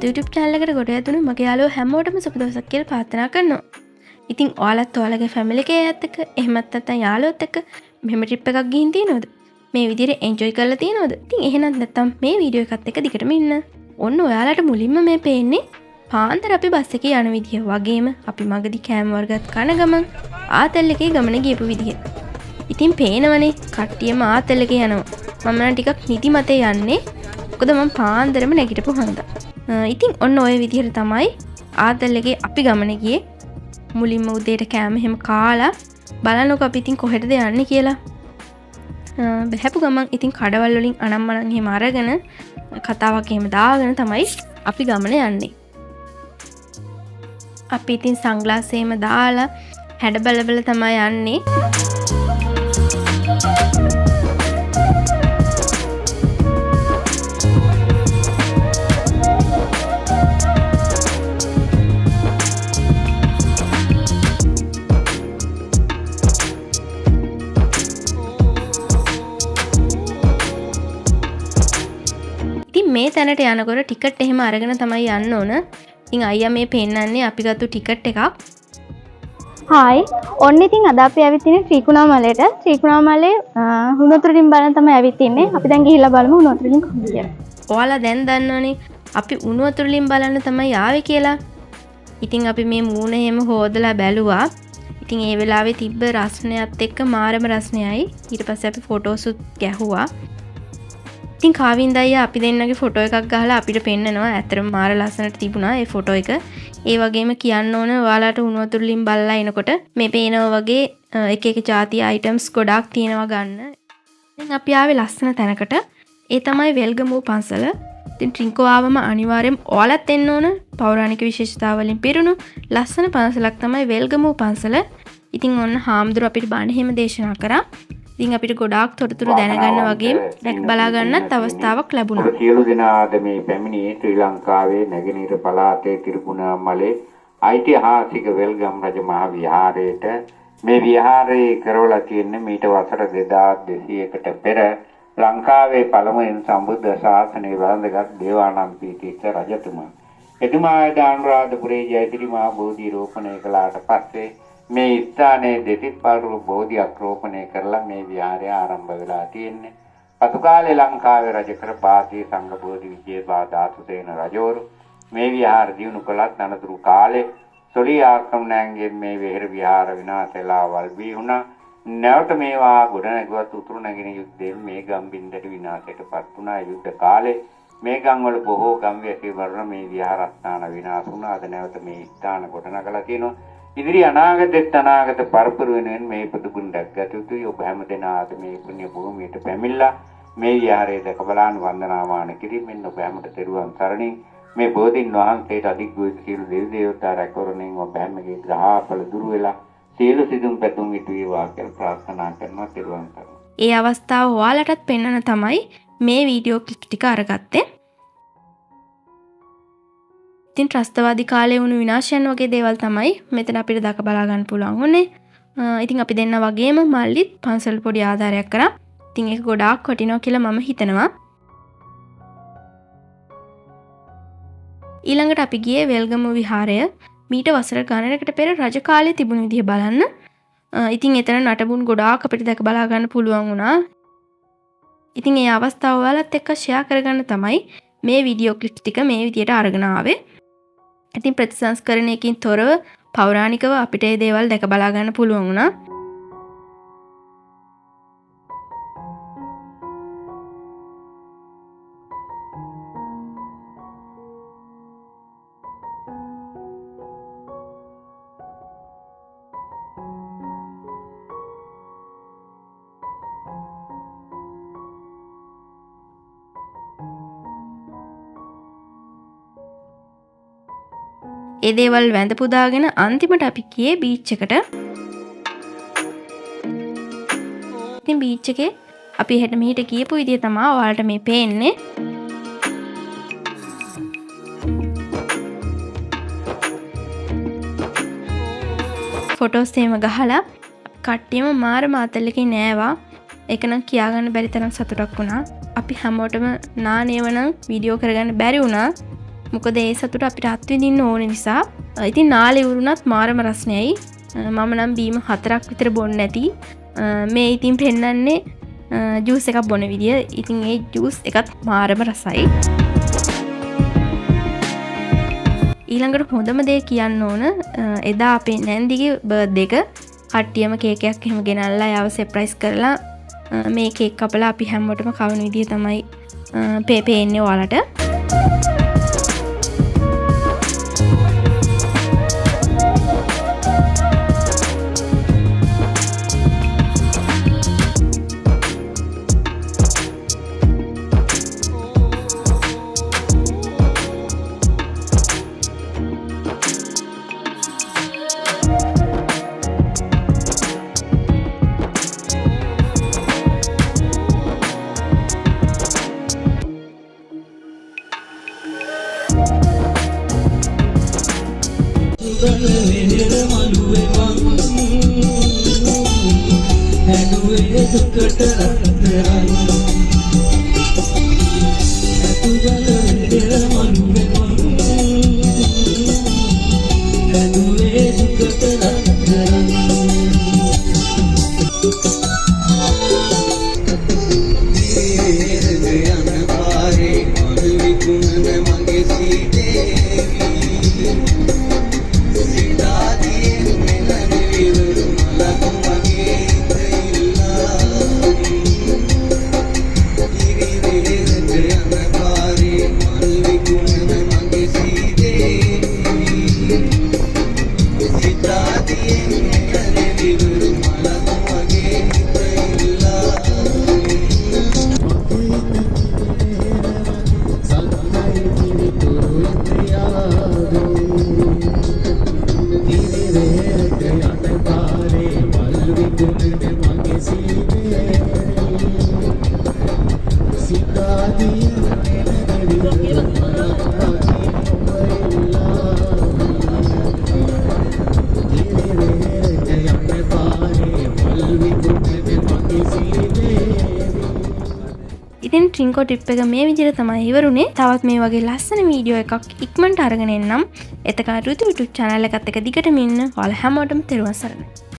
අලුත් YouTube channel එකට ගොඩ ඇතුණු මගේ යාළුවෝ හැමෝටම සුබ දවසක් කියලා ප්‍රාර්ථනා කරනවා. ඉතින් ඔයාලත් ඔයාලගේ ෆැමිලි එකත් එක්ක එහෙමත් නැත්නම් යාළුවොත් එක්ක මෙහෙම ට්‍රිප් එකක් ගිහින් තියනවද? මේ විදිහට එන්ජොයි කරලා තියනවද? ඉතින් එහෙනම් නැත්නම් මේ වීඩියෝ එකත් එක්ක දිගටම ඉන්න. ඔන්න ඔයාලට මුලින්ම මේ පේන්නේ පාන්දර අපි බස් එකේ යන විදිය වගේම අපි මගදී කෑම වර්ගත් කන ගමන් ආතල් එකේ ගමන ගියපු විදිය. ඉතින් පේනවනේ කට්ටියම ආතල් එකේ යනවා. මම නම් ටිකක් නිදිමතේ යන්නේ. මොකද මම පාන්දරම නැගිටපු හන්දා. ඉතින් ඔන්න ඔය විදිහට තමයි ආතල් එකේ අපි ගමන ගියේ. මුලින්ම උදේට කෑම එහෙම කාලා බලන්නකො අපි ඉතින් කොහෙටද යන්නේ කියලා. බහැපු ගමන් ඉතින් කඩවල් වලින් අනම්මනම් එහෙම අරගෙන කතාවක් එහෙම දාගෙන තමයි අපි ගමන යන්නේ. අපි ඉතින් සන්ග්ලාස් එහෙම දාලා හැඩ බල බල තමයි යන්නේ. මේ තැනට යනකොට ටිකට් එහෙම අරගෙන තමයි යන්න ඕන. ඉතින් අයියා මේ පෙන්නන්නේ අපි ගත්ත ටිකට් එකක්. හායි. ඔන්න ඉතින් අද අපි ඇවිත් ඉන්නේ ත්‍රිකුණාමලයට. ත්‍රිකුණාමලේ හුණුතුරින් බලන් තමයි ඇවිත් ඉන්නේ. අපි දැන් ගිහිල්ලා බලමු හුණුතුරින් කොහොමද කියලා. ඔයාලා දැන් දන්නවනේ අපි හුණුතුරින් බලන්න තමයි ආවේ කියලා. ඉතින් අපි මේ මූණ එහෙම හොදලා බැලුවා. ඉතින් ඒ වෙලාවේ තිබ්බ රස්නයත් එක්ක මාරම රස්නයයි. ඊට පස්සේ අපි ෆොටෝසුත් ගැහුවා. ඉතින් කාවින්ද අයියා අපි දෙන්නගේ ෆොටෝ එකක් ගහලා අපිට පෙන්නනවා. ඇත්තටම මාර ලස්සනට තිබුණා ඒ ෆොටෝ එක. ඒ වගේම කියන්න ඕන ඔයාලට උණු වතුර වලින් බලලා එනකොට මේ පේනවා වගේ එක එක ಜಾති අයිටම්ස් ගොඩාක් තියෙනවා ගන්න. ඉතින් අපි ආවේ ලස්සන තැනකට. ඒ තමයි වෙල්ගමුව පන්සල. ඉතින් ට්‍රින්කෝ ආවම අනිවාර්යෙන් ඔයාලත් එන්න ඕන. පෞරාණික විශේෂතාව වලින් පිරුණු ලස්සන පන්සලක් තමයි වෙල්ගමුව පන්සල. ඉතින් ඔන්න හාමුදුරුවෝ අපිට බණ එහෙම දේශනා කරා. ඉතින් අපිට ගොඩාක් තොරතුරු දැනගන්න වගේම දැක් බලා ගන්නත් අවස්ථාවක් ලැබුණා. සියලු දෙනාද මේ පැමිණියේ ශ්‍රී ලංකාවේ නැගෙනහිර පළාතේ තිරුකුණාමලේ ඓතිහාසික වෙල්ගම් රජ මහා විහාරයට මේ විහාරයේ කරවලා තියෙන මීට වසර 2200කට පෙර ලංකාවේ පළමුවෙන් සම්බුද්ධ ශාසනය වළඳගත් දේවානම්පියතිස්ස රජතුමා. එතුමාගේ අනුරාධපුරයේ ජයසිරි මහ බෝධි රෝපණය කළාට පස්සේ මේ ස්ථානයේ දෙතිස් පළතුරු බෝධියක් රෝපණය කරලා මේ විහාරය ආරම්භ වෙලා තියෙන්නේ. පසු කාලේ ලංකාවේ රජ කර පාසී සංඝ බෝධි විජේබා දාසුසේන රජවරු මේ විහාර දියුණු කළත් අනතුරු කාලේ සොළී ආක්‍රමණයන්ගෙන් මේ වෙහෙර විහාර විනාශ වෙලා වල්බී වුණා. නැවත මේවා ගොඩනැගුවත් උතුරු නැගෙන යුද්ධයෙන් මේ ගම්බින්දට විනාශයටපත් වුණා. යුද්ධ කාලේ මේ ගම්වල බොහෝ ගම්වැසි වර්ණ මේ විහාරස්ථාන විනාශ වුණා. අද නැවත මේ ස්ථාන ගොඩනගලා තියෙනවා. ඉදිරි අනාගතෙත් අනාගත පරපුර වෙනුවෙන් මේ පුදුගුණක් ගත යුතුයි. ඔබ හැම දෙනාද මේ පුණ්‍ය භූමියට පැමිණලා මේ විහාරය දැක බලාන වන්දනාමාන කිරීමෙන් ඔබ හැමට තෙරුවන් සරණින් මේ බෝධින් වහන්සේට අධිග්‍රහිත සියලු දෙවි දේවතා රැකවරණයෙන් ඔබ හැමගේ ග්‍රහපල දුරු වෙලා සියලු සිදුම් පැතුම් ඉටු වේවා කියලා ප්‍රාර්ථනා කරනවා. තෙරුවන් සරණයි. ඒ අවස්ථාව ඔයාලටත් පෙන්වන්න තමයි මේ වීඩියෝ ක්ලිප් ටික අරගත්තේ. ඉතින් ත්‍රස්තවාදී කාලේ වුණු විනාශයන් වගේ දේවල් තමයි මෙතන අපිට දක බලා ගන්න පුළුවන් වුණේ. ඉතින් අපි දෙන්න වගේම මල්ලිත් පන්සල් පොඩි ආධාරයක් කරා. ඉතින් ඒක ගොඩාක් වටිනවා කියලා මම හිතනවා. ඊළඟට අපි ගියේ වෙල්ගමුව විහාරය. මීට වසර ගණනකට පෙර රජ කාලේ තිබුණු විදිහ බලන්න. ඉතින් එතන නටබුන් ගොඩාක් අපිට දැක බලා ගන්න පුළුවන් වුණා. ඉතින් ඒ අවස්ථාව ඔයාලත් එක්ක ෂෙයා කරගන්න තමයි මේ වීඩියෝ ක්ලිප් ටික මේ විදියට අරගෙන ආවේ. ඉතින් ප්‍රතිසංස්කරණයකින් තොරව පෞරාණිකව අපිට මේ දේවල් දැක බලා ගන්න පුළුවන් වුණා. ඒ දේවල් වැඳ පුදාගෙන අන්තිමට අපි ගියේ බීච් එකට. ඉතින් බීච් එකේ අපි හෙට මෙහෙට ගියපු විදිය තමයි ඔයාලට මේ පේන්නේ. ෆොටෝස් එහෙම ගහලා කට්ටියම මාර මාතල් එකේ නෑවා. ඒක නම් කියාගන්න බැරි තරම් සතුටක් වුණා. අපි හැමෝටම නානේව නම් වීඩියෝ කරගන්න බැරි වුණා. මොකද ඒ සතුට අපිට අත්විඳින්න ඕන නිසා. ඉතින් නාලේ ඉවරුණත් මාරම රසණයයි. මම නම් බීම 4ක් විතර බොන්න නැති. මේ ඉතින් පෙන්නන්නේ ජූස් එකක් බොන විදිය. ඉතින් ඒ ජූස් එකත් මාරම රසයි. ඊළඟට හොඳම දේ කියන්න ඕන එදා අපේ නැන්දිගේ බර්ත්ඩේ එක කට්ටියම කේක් එකක් එහෙම ගෙනල්ලා යාව සර්ප්‍රයිස් කරලා මේ කේක් කපලා අපි හැමෝටම කවන විදිය තමයි පේන්නේ ඔයාලට. ඉතින් ට්‍රින්කෝ ට්‍රිප් එක මේ විදිහට තමයි ඉවරුනේ. තවත් මේ වගේ ලස්සන වීඩියෝ එකක් ඉක්මනට අරගෙන එන්නම්. එතකන් ඍතු YouTube channel එකත් එක දිගටම ඉන්න. ඔයාලා හැමෝටම තෙරුවන් සරණයි.